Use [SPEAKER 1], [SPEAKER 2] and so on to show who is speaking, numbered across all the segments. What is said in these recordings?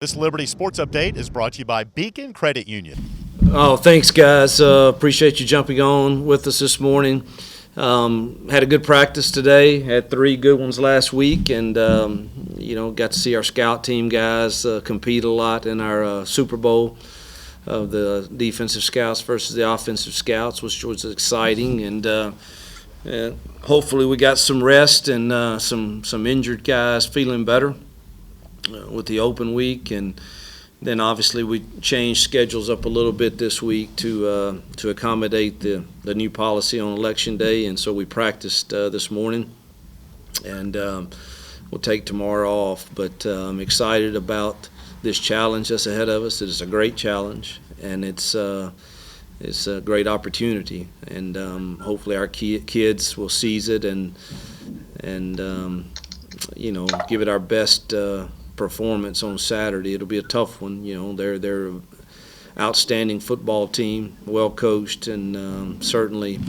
[SPEAKER 1] This Liberty Sports Update is brought to you by Beacon Credit Union.
[SPEAKER 2] Oh, thanks, guys. Appreciate you jumping on with us this morning. Had a good practice today. Had 3 good ones last week, and got to see our scout team guys compete a lot in our Super Bowl of the defensive scouts versus the offensive scouts, which was exciting. And hopefully we got some rest and some injured guys feeling better with the open week. And then obviously we changed schedules up a little bit this week to accommodate the new policy on Election Day, and so we practiced this morning, and we'll take tomorrow off. But I'm excited about this challenge that's ahead of us. It is a great challenge, and it's a great opportunity, and hopefully our kids will seize it and give it our best performance on Saturday. It'll be a tough one. They're an outstanding football team, well coached, and certainly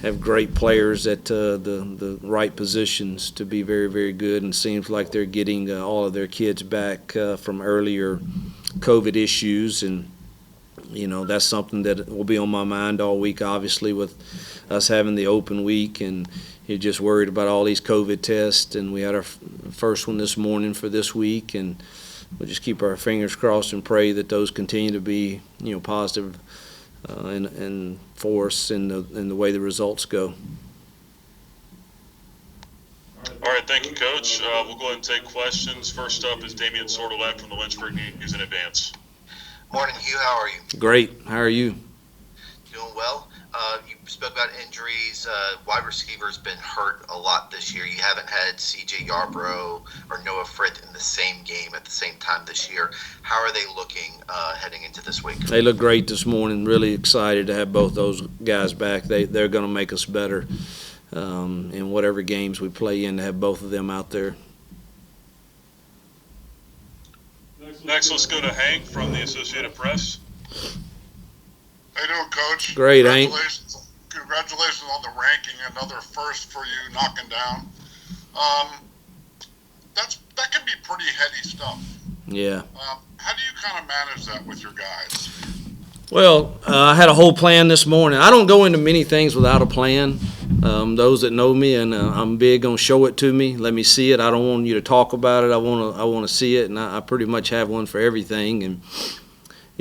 [SPEAKER 2] have great players at the right positions to be very, very good. And it seems like they're getting all of their kids back from earlier COVID issues, and that's something that will be on my mind all week, obviously, with us having the open week, and you're just worried about all these COVID tests. And we had our first one this morning for this week, and we'll just keep our fingers crossed and pray that those continue to be, positive and for us in the way the results go.
[SPEAKER 3] All right, thank you, Coach. We'll go ahead and take questions. First up is Damian Sordelak from the Lynchburg News in Advance.
[SPEAKER 4] Morning, Hugh. How are you?
[SPEAKER 2] Great. How are you?
[SPEAKER 4] Doing well. You spoke about injuries. Wide receiver's been hurt a lot this year. You haven't had C.J. Yarbrough or Noah Frith in the same game at the same time this year. How are they looking heading into this week?
[SPEAKER 2] They look great this morning. Really excited to have both those guys back. They're going to make us better in whatever games we play in, to have both of them out there.
[SPEAKER 3] Next, let's go to Hank from the Associated Press.
[SPEAKER 5] How you doing, Coach?
[SPEAKER 2] Great, Hank.
[SPEAKER 5] Congratulations on the ranking. Another first for you, knocking down. That can be pretty heady stuff.
[SPEAKER 2] Yeah.
[SPEAKER 5] How do you kind of manage that with your guys?
[SPEAKER 2] Well, I had a whole plan this morning. I don't go into many things without a plan. Those that know me, and I'm big on show it to me, let me see it. I don't want you to talk about it. I want to see it, and I pretty much have one for everything. And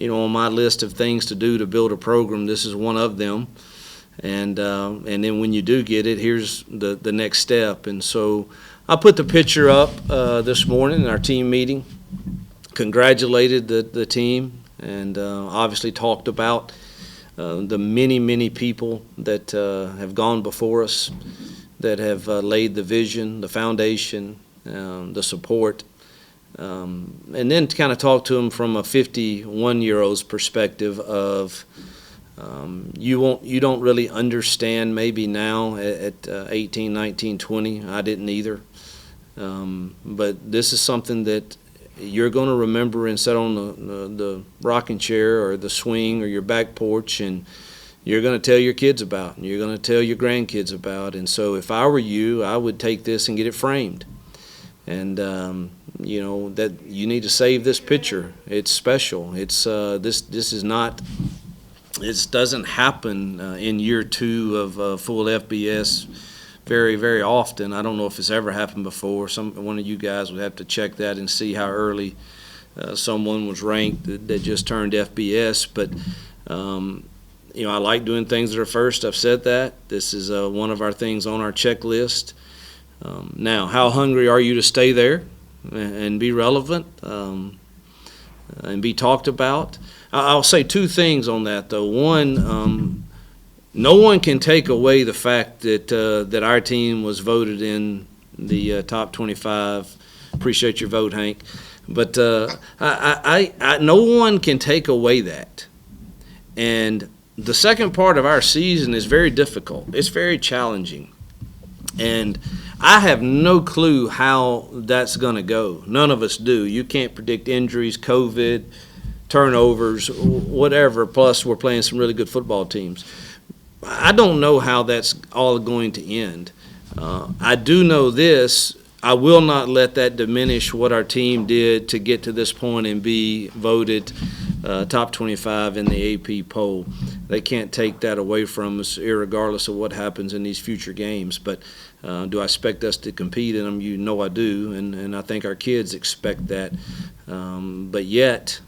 [SPEAKER 2] on my list of things to do to build a program, this is one of them. And then when you do get it, here's the next step. And so I put the picture up this morning in our team meeting, congratulated the team, and obviously talked about the many people that have gone before us, that have laid the vision, the foundation, the support, and then to kind of talk to them from a 51-year-old's perspective of you don't really understand maybe now at 18, 19, 20. I didn't either. But this is something that you're going to remember and sit on the rocking chair or the swing or your back porch, and you're going to tell your kids about, and you're going to tell your grandkids about. And so if I were you, I would take this and get it framed. And that you need to save this picture. It's special. It's this is not. It doesn't happen in year 2 of full FBS very, very often. I don't know if it's ever happened before. One of you guys would have to check that and see how early someone was ranked that just turned FBS. But I like doing things that are first. I've said that. This is one of our things on our checklist. Now, how hungry are you to stay there and be relevant and be talked about? I'll say 2 things on that, though. One, no one can take away the fact that our team was voted in the top 25. Appreciate your vote, Hank. But no one can take away that. And the second part of our season is very difficult. It's very challenging. And I have no clue how that's going to go. None of us do. You can't predict injuries, COVID, turnovers, whatever. Plus, we're playing some really good football teams. I don't know how that's all going to end. I do know this. I will not let that diminish what our team did to get to this point and be voted top 25 in the AP poll. They can't take that away from us, irregardless of what happens in these future games. But do I expect us to compete in them? You know I do, and I think our kids expect that. But yet,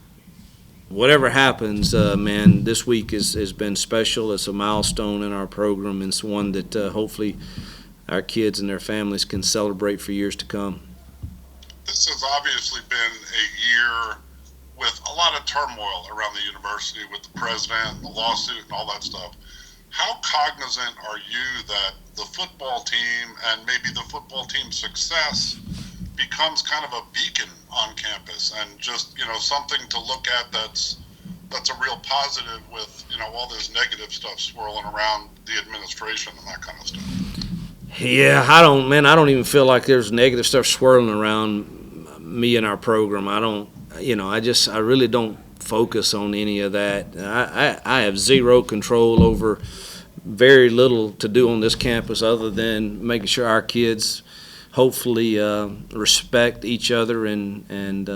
[SPEAKER 2] whatever happens, man, this week has been special. It's a milestone in our program, and it's one that hopefully our kids and their families can celebrate for years to come.
[SPEAKER 5] This has obviously been a year with a lot of turmoil around the university with the president, the lawsuit, and all that stuff. How cognizant are you that the football team and maybe the football team's success becomes kind of a beacon on campus and just, something to look at that's a real positive with, all this negative stuff swirling around the administration and that kind of stuff?
[SPEAKER 2] Yeah, I don't even feel like there's negative stuff swirling around me and our program. I really don't focus on any of that. I have zero control over very little to do on this campus other than making sure our kids hopefully respect each other and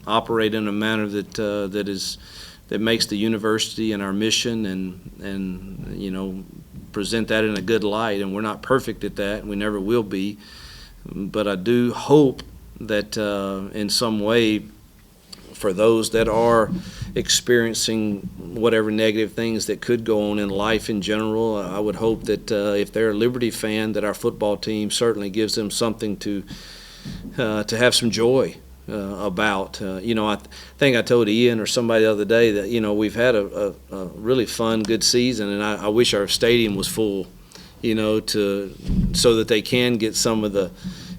[SPEAKER 2] operate in a manner that makes the university and our mission and present that in a good light. And we're not perfect at that. We never will be. But I do hope that in some way, for those that are experiencing whatever negative things that could go on in life in general, I would hope that if they're a Liberty fan, that our football team certainly gives them something to have some joy about. I think I told Ian or somebody the other day that, we've had a really fun, good season, and I wish our stadium was full, so that they can get some of the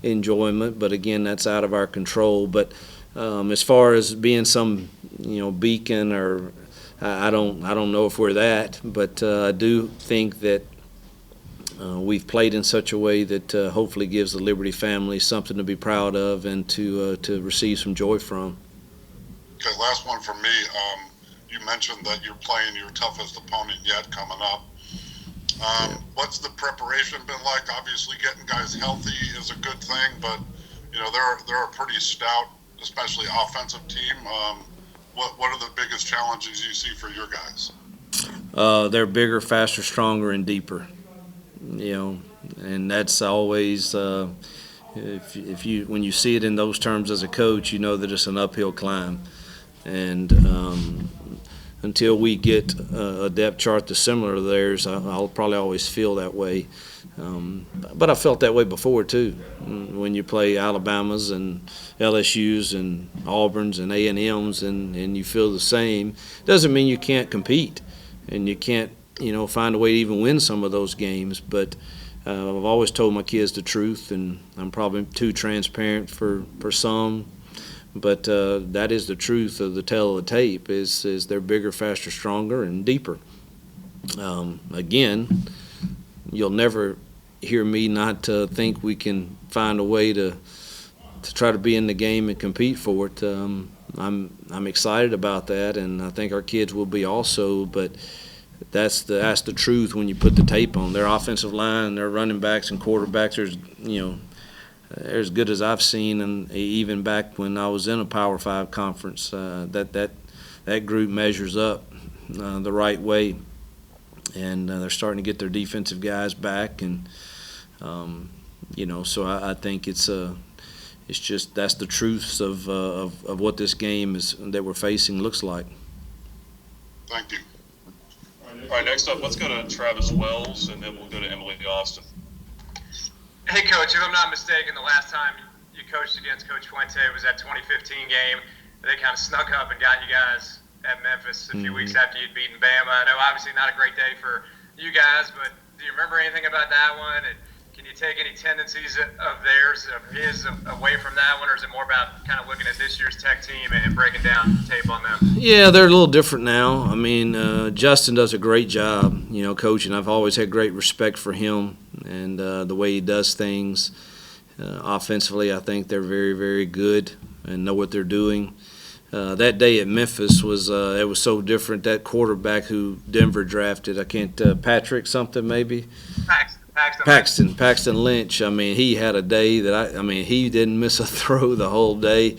[SPEAKER 2] enjoyment. But again, that's out of our control. But as far as being some, beacon, or I don't know if we're that, but I do think that we've played in such a way that hopefully gives the Liberty family something to be proud of and to receive some joy from.
[SPEAKER 5] Okay, last one from me. You mentioned that you're playing your toughest opponent yet coming up. What's the preparation been like? Obviously, getting guys healthy is a good thing, but they're a pretty stout, especially offensive team. What are the biggest challenges you see for your guys?
[SPEAKER 2] They're bigger, faster, stronger, and deeper. And that's always when you see it in those terms as a coach, you know that it's an uphill climb. And until we get a depth chart that's similar to theirs, I'll probably always feel that way. But I felt that way before too. When you play Alabamas and LSU's and Auburn's and A&M's and you feel the same, doesn't mean you can't compete and you can't find a way to even win some of those games. But I've always told my kids the truth, and I'm probably too transparent for some. But that is the truth of the tale of the tape, is they're bigger, faster, stronger, and deeper. Again, you'll never hear me not think we can find a way to try to be in the game and compete for it. I'm excited about that, and I think our kids will be also. But that's the truth when you put the tape on. Their offensive line, their running backs and quarterbacks, they're as good as I've seen, and even back when I was in a Power 5 conference, that group measures up the right way, and they're starting to get their defensive guys back, and so I think it's just that's the truths of what this game that we're facing looks like.
[SPEAKER 5] Thank you.
[SPEAKER 3] All right, next up, let's go to Travis Wells, and then we'll go to Emily Austin.
[SPEAKER 6] Hey, Coach, if I'm not mistaken, the last time you coached against Coach Fuente was that 2015 game. They kind of snuck up and got you guys at Memphis a few weeks after you'd beaten Bama. I know obviously not a great day for you guys, but do you remember anything about that one? And can you take any tendencies of theirs, of his, away from that one, or is it more about kind of looking at this year's Tech team and breaking down tape on them? Yeah,
[SPEAKER 2] they're a little different now. I mean, Justin does a great job, coaching. I've always had great respect for him and the way he does things. Offensively, I think they're very, very good and know what they're doing. That day at Memphis was so different. That quarterback who Denver drafted, Patrick something maybe? Paxton Lynch. I mean, he had a day that he didn't miss a throw the whole day,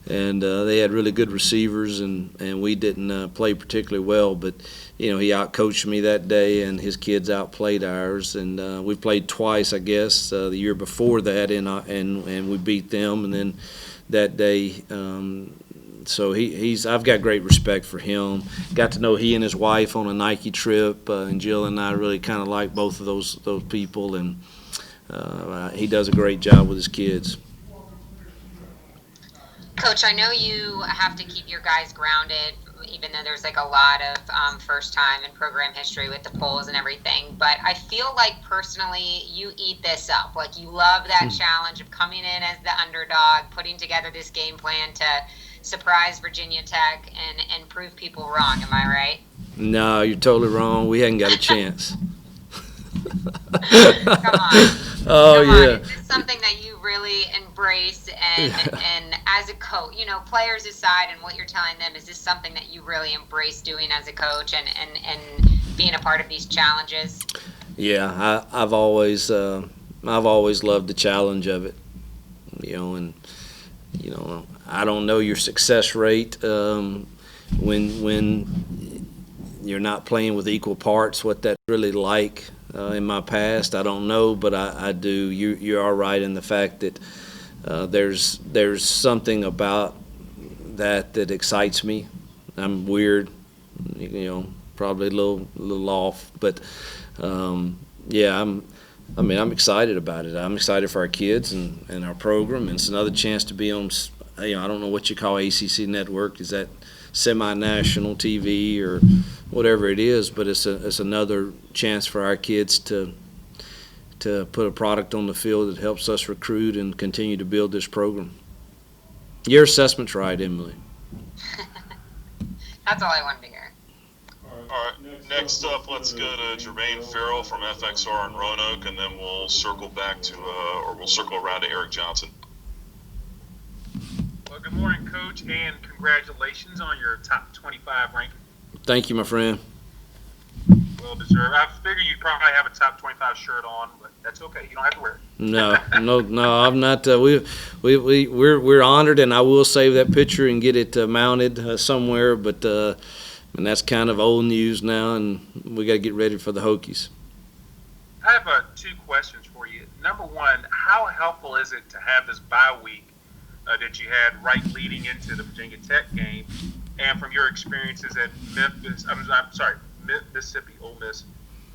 [SPEAKER 2] and they had really good receivers, and we didn't play particularly well, but he outcoached me that day, and his kids outplayed ours, and we played twice, I guess, the year before that, and we beat them, and then that day. So I've got great respect for him. Got to know he and his wife on a Nike trip, and Jill and I really kind of like both of those people, and he does a great job with his kids.
[SPEAKER 7] Coach, I know you have to keep your guys grounded, even though there's like a lot of first time in program history with the polls and everything. But I feel like personally you eat this up. Like you love that challenge of coming in as the underdog, putting together this game plan to surprise Virginia Tech and prove people wrong. Am I right?
[SPEAKER 2] No, you're totally wrong. We hadn't got a chance.
[SPEAKER 7] Come on.
[SPEAKER 2] Oh,
[SPEAKER 7] Come on.
[SPEAKER 2] yeah.
[SPEAKER 7] Is this something that you really embrace and as a coach, players aside and what you're telling them, is this something that you really embrace doing as a coach and being a part of these challenges?
[SPEAKER 2] Yeah, I've always loved the challenge of it, and I don't know your success rate when you're not playing with equal parts, what that's really like. In my past, I don't know, but I do. You are right in the fact that there's something about that excites me. I'm weird, probably a little off, but yeah, I'm excited about it. I'm excited for our kids and our program, and it's another chance to be on. I don't know what you call ACC network. Is that semi-national TV or whatever it is? But it's another chance for our kids to put a product on the field that helps us recruit and continue to build this program. Your assessment's right, Emily.
[SPEAKER 7] That's all I wanted to hear.
[SPEAKER 3] All right. Next up, let's go to Jermaine Farrell from FXR in Roanoke, and then we'll circle back to, we'll circle around to Eric Johnson.
[SPEAKER 8] Well, good morning, Coach, and congratulations on your top 25 ranking.
[SPEAKER 2] Thank you, my friend.
[SPEAKER 8] Well deserved. I figured you'd probably have a top 25 shirt on, but that's okay. You don't have to wear it.
[SPEAKER 2] No, I'm not. We're honored, and I will save that picture and get it mounted somewhere. But and that's kind of old news now, and we got to get ready for the Hokies.
[SPEAKER 8] I have two questions for you. Number one, how helpful is it to have this bye week that you had right leading into the Virginia Tech game, and from your experiences at Mississippi Ole Miss,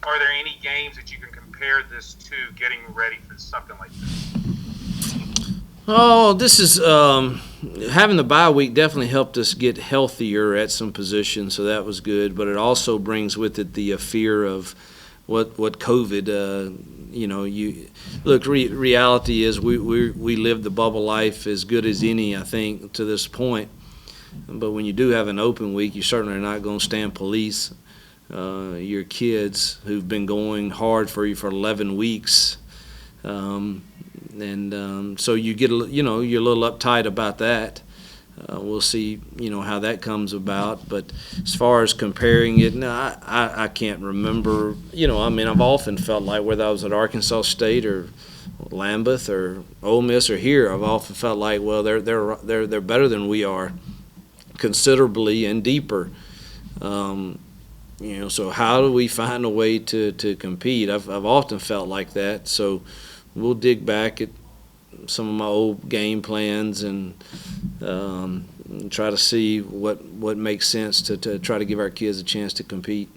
[SPEAKER 8] are there any games that you can compare this to getting ready for something like this?
[SPEAKER 2] Oh, this is having the bye week definitely helped us get healthier at some positions, so that was good. But it also brings with it the fear of what COVID. Reality is we lived the bubble life as good as any, I think, to this point. But when you do have an open week, you certainly are not going to stand police your kids who've been going hard for you for 11 weeks. So you get you're a little uptight about that. We'll see, how that comes about. But as far as comparing it, no, I can't remember. I've often felt like whether I was at Arkansas State or Lambeth or Ole Miss or here, I've often felt like, well, they're better than we are, considerably and deeper. So how do we find a way to compete? I've often felt like that. So we'll dig back at some of my old game plans and try to see what makes sense to try to give our kids a chance to compete.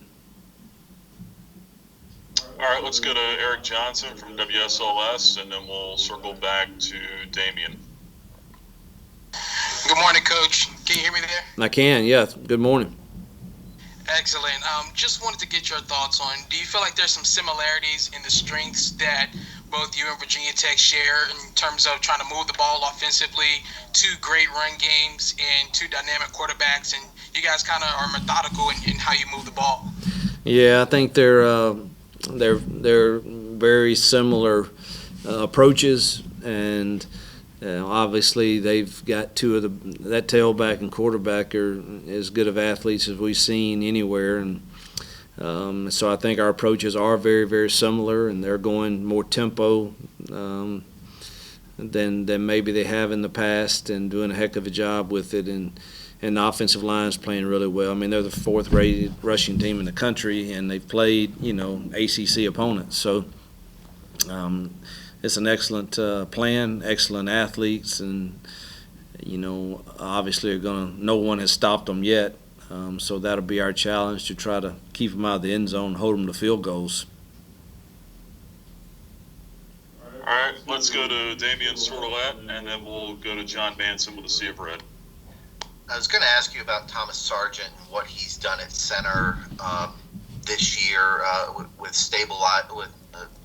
[SPEAKER 3] All right, let's go to Eric Johnson from WSLS, and then we'll circle back to Damian.
[SPEAKER 9] Good morning, Coach. Can you hear me there?
[SPEAKER 2] I can, yeah. Good morning.
[SPEAKER 9] Excellent. Just wanted to get your thoughts on, do you feel like there's some similarities in the strengths that both you and Virginia Tech share in terms of trying to move the ball offensively, two great run games, and two dynamic quarterbacks, and you guys kind of are methodical in how you move the ball? Yeah,
[SPEAKER 2] I think they're very similar approaches, and obviously they've got two of that tailback and quarterback are as good of athletes as we've seen anywhere, and So I think our approaches are very, very similar, and they're going more tempo than maybe they have in the past, and doing a heck of a job with it. And the offensive line's playing really well. I mean, they're the fourth-rated rushing team in the country, and they've played, ACC opponents. So it's an excellent plan, excellent athletes, and obviously no one has stopped them yet. So that'll be our challenge, to try to keep them out of the end zone, hold them to field goals.
[SPEAKER 3] All right, let's go to Damian Sordelette, and then we'll go to John Manson with a Sea of Red.
[SPEAKER 4] I was going to ask you about Thomas Sargent and what he's done at center this year with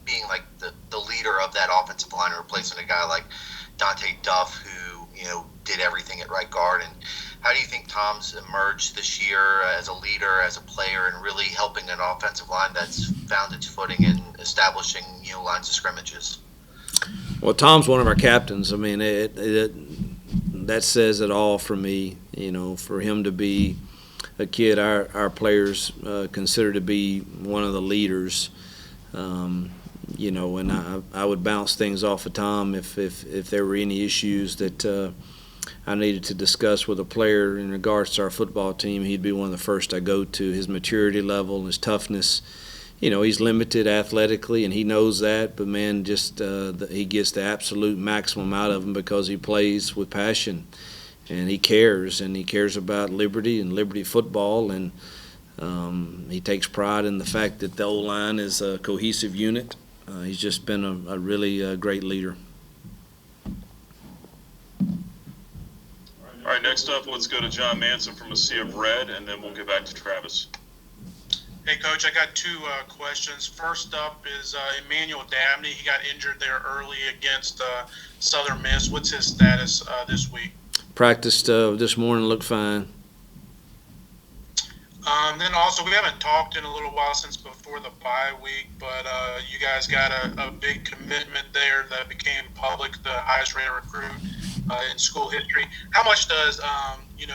[SPEAKER 4] being like the leader of that offensive line, replacing a guy like Dante Duff, who did everything at right guard. And how do you think Tom's emerged this year as a leader, as a player, and really helping an offensive line that's found its footing in establishing lines of scrimmages?
[SPEAKER 2] Well, Tom's one of our captains. I mean, that says it all for me. For him to be a kid our players consider to be one of the leaders. And I would bounce things off of Tom if there were any issues that I needed to discuss with a player in regards to our football team. He'd be one of the first I go to. His maturity level, his toughness. He's limited athletically, and he knows that. But man, just he gets the absolute maximum out of him because he plays with passion, and he cares about Liberty and Liberty football, and he takes pride in the fact that the O-line is a cohesive unit. He's just been a really great leader.
[SPEAKER 3] All right, next up, let's go to John Manson from a Sea of Red, and then we'll get back to Travis.
[SPEAKER 10] Hey, Coach, I got two questions. First up is Emmanuel Dabney. He got injured there early against Southern Miss. What's his status this week?
[SPEAKER 2] Practiced this morning, looked fine.
[SPEAKER 10] Then also, we haven't talked in a little while since before the bye week, but you guys got a big commitment there that became public, the highest rated recruit in school history. How much does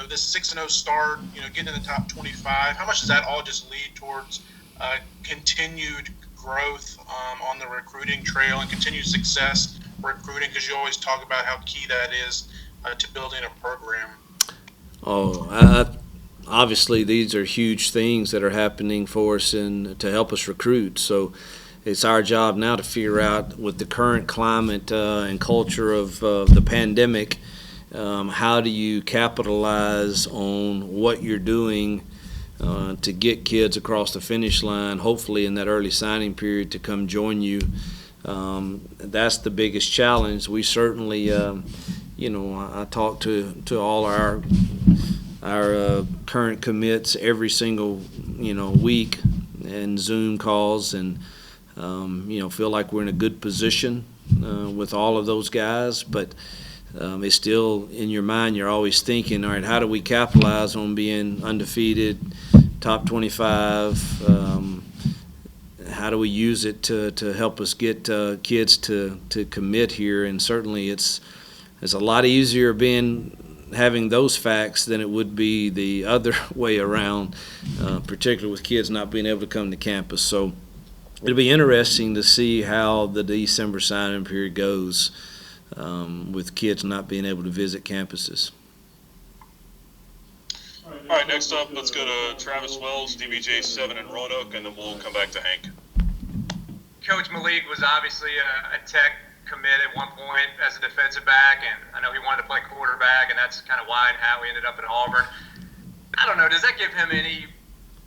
[SPEAKER 10] this 6-0 start, getting in the top 25, how much does that all just lead towards continued growth on the recruiting trail and continued success recruiting? Because you always talk about how key that is to building a program.
[SPEAKER 2] Obviously, these are huge things that are happening for us and to help us recruit. So it's our job now to figure out, with the current climate and culture of the pandemic, how do you capitalize on what you're doing to get kids across the finish line, hopefully in that early signing period, to come join you. That's the biggest challenge. We certainly, I talk to all our current commits every single week and Zoom calls, and feel like we're in a good position with all of those guys. But it's still in your mind, you're always thinking, all right, how do we capitalize on being undefeated, top 25? How do we use it to help us get kids to commit here? And certainly it's a lot easier having those facts than it would be the other way around, particularly with kids not being able to come to campus. So it'll be interesting to see how the December signing period goes with kids not being able to visit campuses.
[SPEAKER 3] All right, next up, let's go to Travis Wells, DBJ7 in Roanoke, and then we'll come back to Hank.
[SPEAKER 6] Coach Malik was obviously a Tech commit at one point as a defensive back, and I know he wanted to play quarterback, and that's kind of why and how he ended up at Auburn. I don't know, does that give him any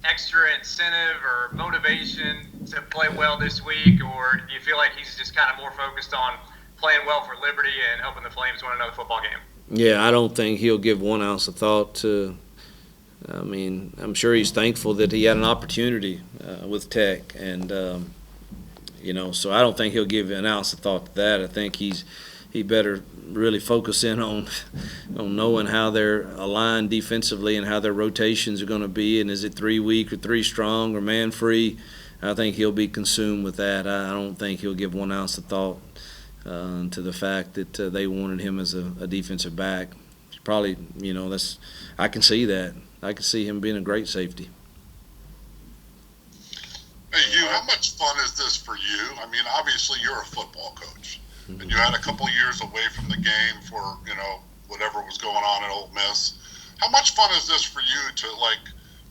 [SPEAKER 6] extra incentive or motivation to play well this week, or do you feel like he's just kind of more focused on playing well for Liberty and hoping the Flames win another football game?
[SPEAKER 2] Yeah, I don't think he'll give 1 ounce of thought to – I'm sure he's thankful that he had an opportunity with Tech, and so I don't think he'll give an ounce of thought to that. I think he better really focus in on knowing how they're aligned defensively and how their rotations are going to be, and is it 3 weak or 3 strong or man free. I think he'll be consumed with that. I don't think he'll give 1 ounce of thought to the fact that they wanted him as a defensive back. Probably, I can see that. I can see him being a great safety.
[SPEAKER 5] much fun is this for you? I mean, obviously you're a football coach, and you had a couple years away from the game for whatever was going on at Ole Miss. How much fun is this for you to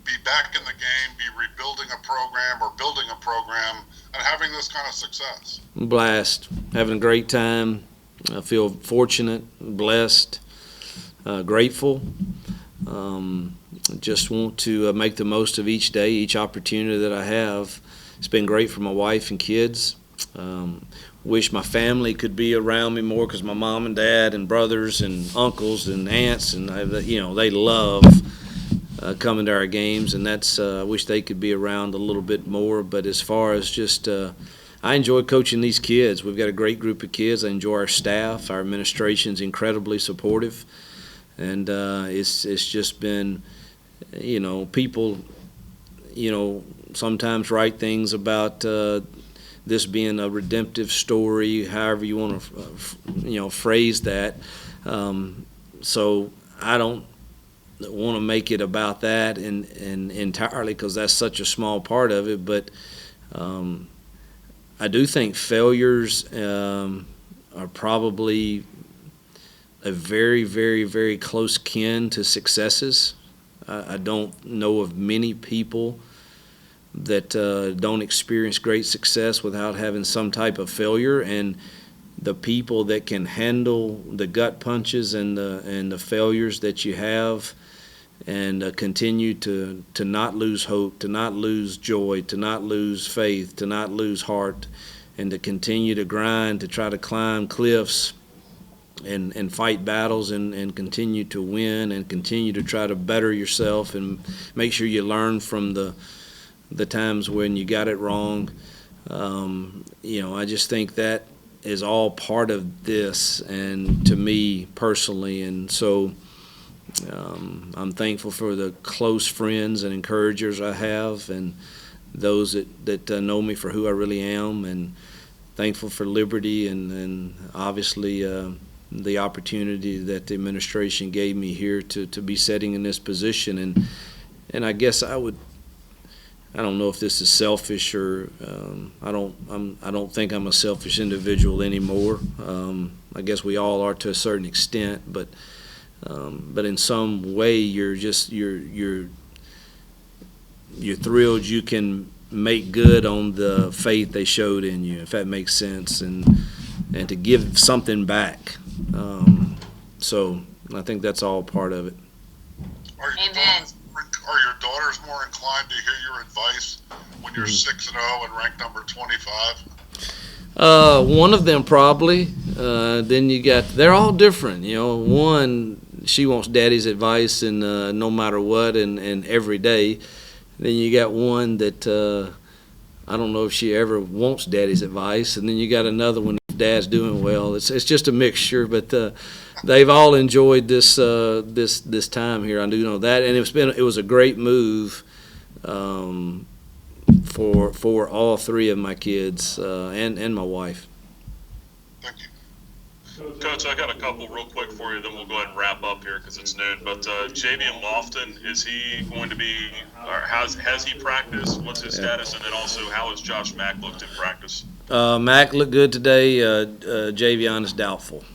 [SPEAKER 5] be back in the game, be rebuilding a program or building a program, and having this kind of success?
[SPEAKER 2] Blast, having a great time. I feel fortunate, blessed, grateful. Just want to make the most of each day, each opportunity that I have. It's been great for my wife and kids. Wish my family could be around me more, because my mom and dad and brothers and uncles and aunts, and they love coming to our games, and that's I wish they could be around a little bit more. But as far as just I enjoy coaching these kids. We've got a great group of kids. I enjoy our staff. Our administration's incredibly supportive, and it's just been, people, sometimes write things about this being a redemptive story, however you want to, phrase that. So I don't want to make it about that and entirely, because that's such a small part of it. But I do think failures are probably a very, very, very close kin to successes. I don't know of many people that don't experience great success without having some type of failure, and the people that can handle the gut punches and the failures that you have, and continue to not lose hope, to not lose joy, to not lose faith, to not lose heart, and to continue to grind, to try to climb cliffs and fight battles and continue to win and continue to try to better yourself and make sure you learn from the times when you got it wrong. I just think that is all part of this, and to me personally. And so I'm thankful for the close friends and encouragers I have, and those that know me for who I really am, and thankful for liberty and obviously the opportunity that the administration gave me here to be sitting in this position. And I guess I don't know if this is selfish or I don't think I'm a selfish individual anymore. I guess we all are to a certain extent, but in some way you're thrilled you can make good on the faith they showed in you, if that makes sense, and to give something back. So I think that's all part of it.
[SPEAKER 7] Amen.
[SPEAKER 5] Are your daughters more inclined to hear your advice when you're 6-0 and ranked number 25?
[SPEAKER 2] One of them probably. Then they're all different. One, she wants daddy's advice and no matter what and every day. Then you got one that I don't know if she ever wants daddy's advice, and then you got another one if dad's doing well. It's just a mixture, but they've all enjoyed this time here. I do know that, and it was a great move for all three of my kids and my wife.
[SPEAKER 5] Thank you.
[SPEAKER 3] Coach, I got a couple real quick for you, then we'll go ahead and wrap up here because it's noon. But Javian Lofton, is he going to be, or has he practiced? What's his status? And then also, how has Josh Mack looked in practice?
[SPEAKER 2] Mack looked good today. Javian is doubtful.